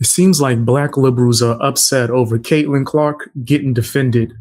It seems like black liberals are upset over Caitlin Clark getting defended.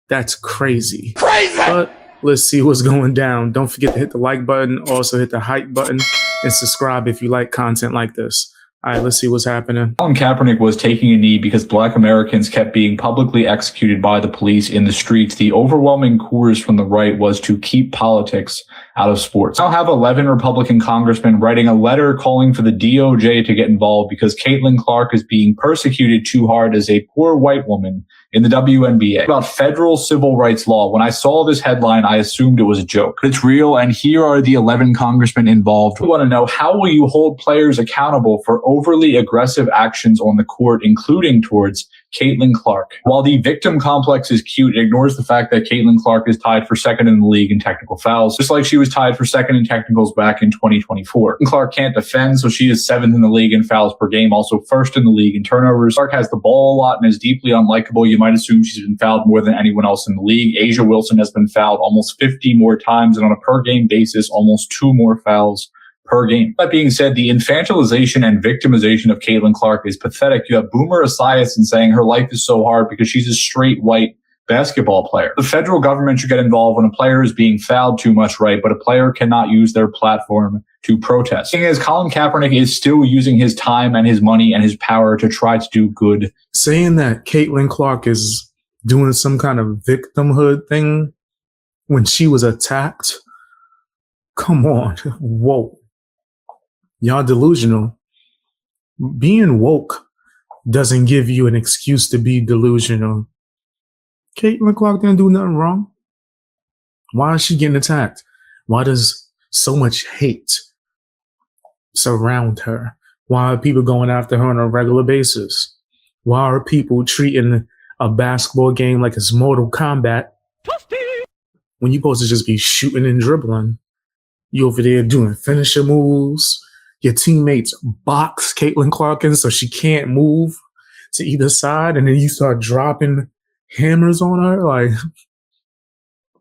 That's crazy. Crazy! But let's see what's going down. Don't forget to hit the like button. Also hit the hype button and subscribe if you like content like this. All right, let's see what's happening. Colin Kaepernick was taking a knee because black Americans kept being publicly executed by the police in the streets. The overwhelming chorus from the right was to keep politics out of sports. Now have 11 Republican congressmen writing a letter calling for the DOJ to get involved because Caitlin Clark is being persecuted too hard as a poor white woman in the WNBA. About federal civil rights law. When I saw this headline, I assumed it was a joke. It's real, and here are the 11 congressmen involved. We want to know, how will you hold players accountable for overly aggressive actions on the court, including towards Caitlin Clark? While the victim complex is cute, it ignores the fact that Caitlin Clark is tied for second in the league in technical fouls, just like she was tied for second in technicals back in 2024. Clark can't defend, so she is seventh in the league in fouls per game, also first in the league in turnovers. Clark has the ball a lot and is deeply unlikable. You might assume she's been fouled more than anyone else in the league. A'ja Wilson has been fouled almost 50 more times, and on a per game basis, almost 2 more fouls per game. That being said, the infantilization and victimization of Caitlin Clark is pathetic. You have Boomer Esiason saying her life is so hard because she's a straight white basketball player. The federal government should get involved when a player is being fouled too much, right? But a player cannot use their platform to protest. The thing is, Colin Kaepernick is still using his time and his money and his power to try to do good. Saying that Caitlin Clark is doing some kind of victimhood thing when she was attacked? Come on. Whoa. Y'all delusional. Being woke doesn't give you an excuse to be delusional. Caitlin Clark didn't do nothing wrong. Why is she getting attacked? Why does so much hate surround her? Why are people going after her on a regular basis? Why are people treating a basketball game like it's Mortal Kombat when you're supposed to just be shooting and dribbling? You over there doing finisher moves. Your teammates box Caitlin Clark in so she can't move to either side, and then you start dropping hammers on her. Like,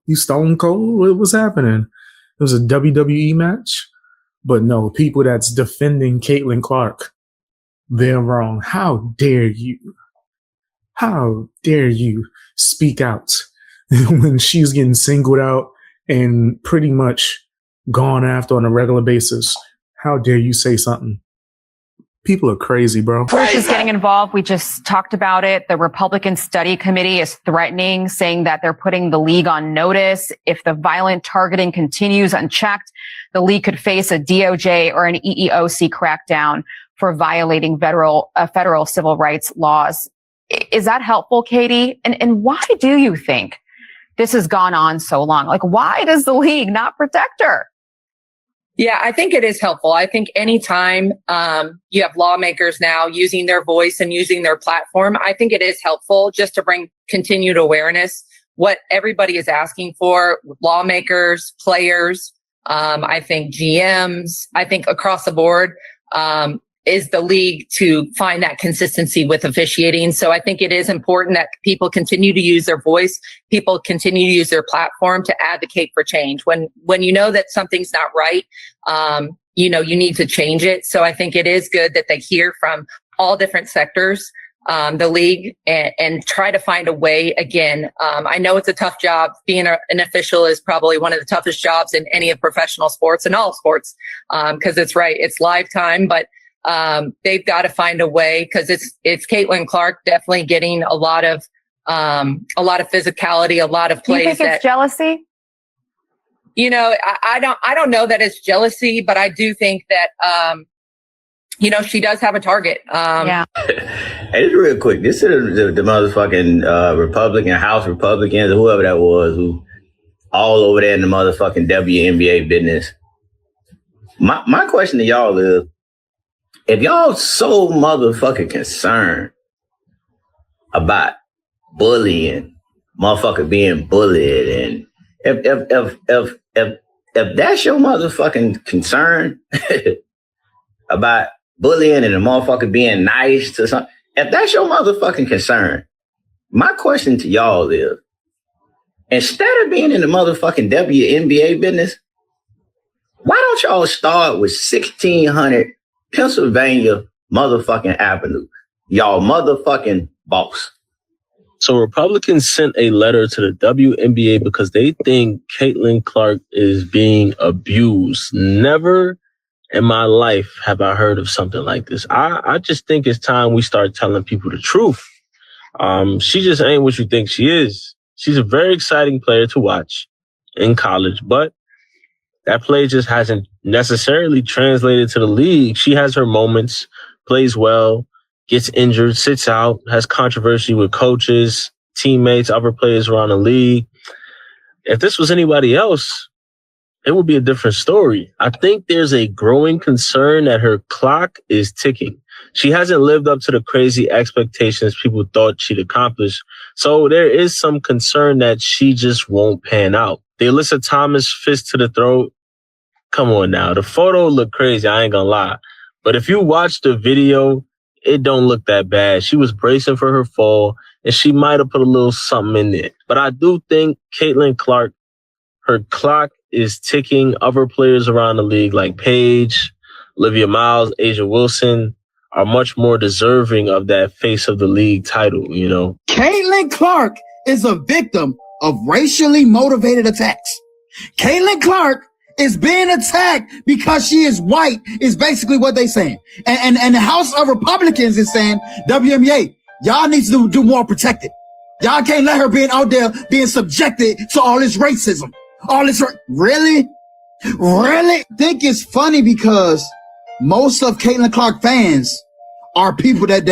you Stone Cold? What was happening? It was a WWE match? But no, people that's defending Caitlin Clark, they're wrong. How dare you? How dare you speak out when she's getting singled out and pretty much gone after on a regular basis? How dare you say something? People are crazy, bro. Sports is getting involved. We just talked about it. The Republican Study Committee is threatening, saying that they're putting the league on notice. If the violent targeting continues unchecked, the league could face a DOJ or an EEOC crackdown for violating federal civil rights laws. Is that helpful, Katie? And why do you think this has gone on so long? Like, why does the league not protect her? Yeah, I think it is helpful. I think anytime you have lawmakers now using their voice and using their platform, I think it is helpful just to bring continued awareness. What everybody is asking for, lawmakers, players, I think GMs, I think across the board, is the league to find that consistency with officiating. So I think it is important that people continue to use their voice, people continue to use their platform to advocate for change. When you know that something's not right, you need to change it. So I think it is good that they hear from all different sectors, the league, and try to find a way. Again, I know it's a tough job. Being an official is probably one of the toughest jobs in any of professional sports and all sports, because it's lifetime, but they've got to find a way, because it's Caitlin Clark definitely getting a lot of physicality, a lot of plays. Do you think it's jealousy? I don't know that it's jealousy, but I do think that she does have a target. Yeah. Hey, just real quick, this is the motherfucking Republican House Republicans or whoever that was, who all over there in the motherfucking WNBA business. My question to y'all is, if y'all so motherfucking concerned about bullying, motherfucker being bullied, and if that's your motherfucking concern about bullying and a motherfucker being nice to something, if that's your motherfucking concern, my question to y'all is, instead of being in the motherfucking WNBA business, why don't y'all start with 1600 Pennsylvania motherfucking Avenue? y'all motherfucking boss. So Republicans sent a letter to the WNBA because they think Caitlin Clark is being abused. Never in my life have I heard of something like this. I just think it's time we start telling people the truth. She just ain't what you think she is. She's a very exciting player to watch in college, but that play just hasn't necessarily translated to the league. She has her moments, plays well, gets injured, sits out, has controversy with coaches, teammates, other players around the league. If this was anybody else, it would be a different story. I think there's a growing concern that her clock is ticking. She hasn't lived up to the crazy expectations people thought she'd accomplish. So there is some concern that she just won't pan out. The Alyssa Thomas fist to the throat. Come on now. The photo looked crazy. I ain't gonna lie. But if you watch the video, it don't look that bad. She was bracing for her fall, and she might have put a little something in there. But I do think Caitlin Clark, her clock is ticking. Other players around the league like Paige, Olivia Miles, Asia Wilson are much more deserving of that face of the league title, you know? Caitlin Clark is a victim of racially motivated attacks. Caitlin Clark is being attacked because she is white, is basically what they're saying. And the House of Republicans is saying, WNBA, y'all need to do more protected. Y'all can't let her being out there being subjected to all this racism. All this, really? I think it's funny because most of Caitlin Clark fans are people that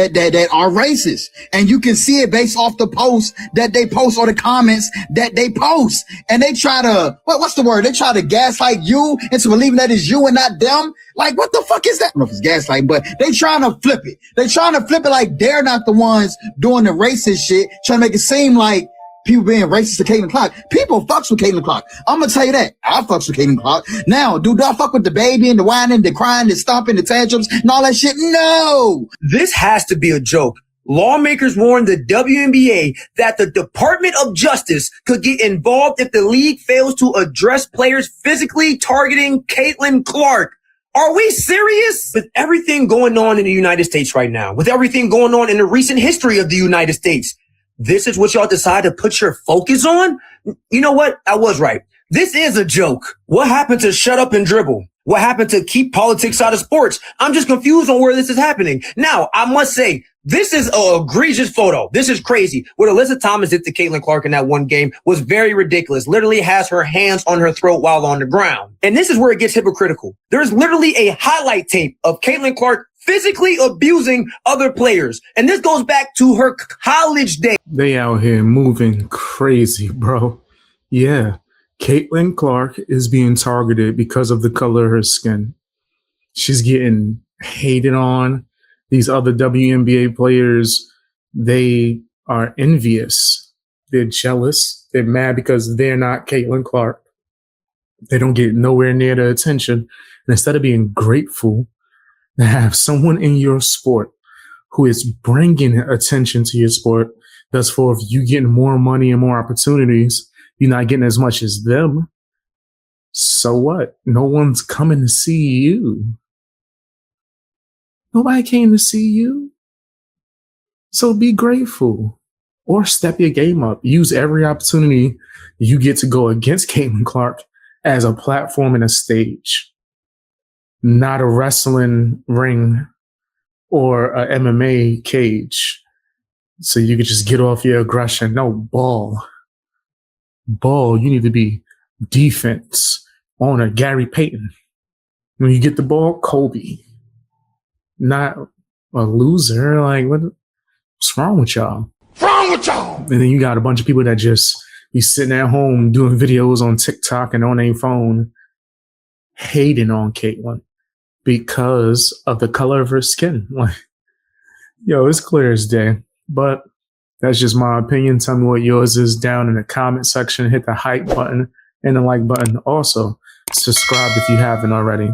are racist. And you can see it based off the posts that they post or the comments that they post. And they try to, what's the word? They try to gaslight you into believing that it's you and not them. Like, what the fuck is that? I don't know if it's gaslighting, but they trying to flip it. They trying to flip it like they're not the ones doing the racist shit, trying to make it seem like people being racist to Caitlin Clark. People fucks with Caitlin Clark. I'm gonna tell you that. I fucks with Caitlin Clark. Now, do I fuck with the baby and the whining, the crying, the stomping, the tantrums, and all that shit? No! This has to be a joke. Lawmakers warned the WNBA that the Department of Justice could get involved if the league fails to address players physically targeting Caitlin Clark. Are we serious? With everything going on in the United States right now, with everything going on in the recent history of the United States, this is what y'all decide to put your focus on? You know what? I was right. This is a joke. What happened to shut up and dribble? What happened to keep politics out of sports? I'm just confused on where this is happening. Now, I must say, this is an egregious photo. This is crazy. What Alyssa Thomas did to Caitlin Clark in that one game was very ridiculous. Literally has her hands on her throat while on the ground. And this is where it gets hypocritical. There's literally a highlight tape of Caitlin Clark physically abusing other players. And this goes back to her college days. They out here moving crazy, bro. Yeah. Caitlin Clark is being targeted because of the color of her skin. She's getting hated on. These other WNBA players, they are envious. They're jealous. They're mad because they're not Caitlin Clark. They don't get nowhere near the attention. And instead of being grateful to have someone in your sport who is bringing attention to your sport, thus for you getting more money and more opportunities, you're not getting as much as them. So what? No one's coming to see you. Nobody came to see you. So be grateful or step your game up. Use every opportunity you get to go against Caitlin Clark as a platform and a stage, not a wrestling ring or a MMA cage. So you could just get off your aggression. No, ball. You need to be defense on a Gary Payton. When you get the ball, Kobe. Not a loser. Like, what's wrong with y'all? And then you got a bunch of people that just be sitting at home doing videos on TikTok and on their phone hating on Caitlin because of the color of her skin. Like, yo, it's clear as day. But that's just my opinion. Tell me what yours is down in the comment section. Hit the hype button and the like button. Also, subscribe if you haven't already.